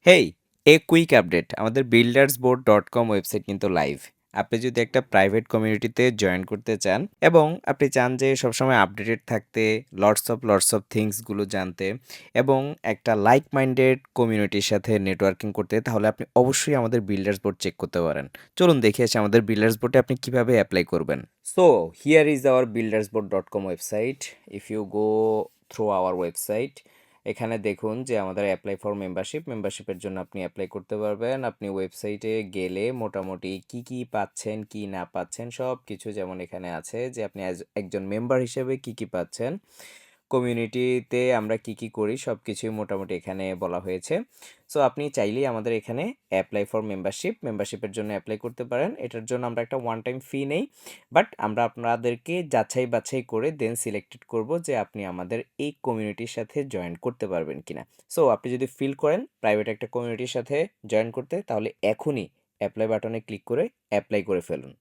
Hey! A quick update. আমাদের buildersboard.com website কিন্তু live. আপনি যদি একটা প্রাইভেট কমিউনিটিতে জয়েন করতে চান এবং আপনি চান যে সবসময় আপডেটেড থাকতে, লটস অফ থিংস গুলো জানতে এবং একটা লাইক মাইন্ডেড কমিউনিটির সাথে নেটওয়ার্কিং করতে, তাহলে আপনি অবশ্যই আমাদের বিল্ডার্স বোর্ড চেক করতে পারেন। চলুন দেখে আসি আমাদের বিল্ডার্স বোর্ডে আপনি কিভাবে এপ্লাই করবেন। So, here is our buildersboard.com website. If you go through our website, এখানে দেখুন যে আমাদের অ্যাপ্লাই ফর মেম্বারশিপের জন্য আপনি অ্যাপ্লাই করতে পারবেন। আপনি ওয়েবসাইটে গেলে মোটামুটি কি কি পাচ্ছেন, কি না পাচ্ছেন সব কিছু যেমন এখানে আছে যে আপনি একজন মেম্বার হিসেবে কি কি পাচ্ছেন, কমিউনিটিতে আমরা কি কি করি সব কিছুই মোটামুটি এখানে বলা হয়েছে। সো আপনি চাইলেই আমাদের এখানে অ্যাপ্লাই ফর মেম্বারশিপের জন্য অ্যাপ্লাই করতে পারেন। এটার জন্য আমরা একটা ওয়ান টাইম ফি নেই, বাট আমরা আপনাদেরকে যাচাই বাছাই করে দেন সিলেক্টেড করব যে আপনি আমাদের এই কমিউনিটির সাথে জয়েন করতে পারবেন কিনা। সো আপনি যদি ফিল করেন প্রাইভেট একটা কমিউনিটির সাথে জয়েন করতে, তাহলে এখনই অ্যাপ্লাই বাটনে ক্লিক করে অ্যাপ্লাই করে ফেলুন।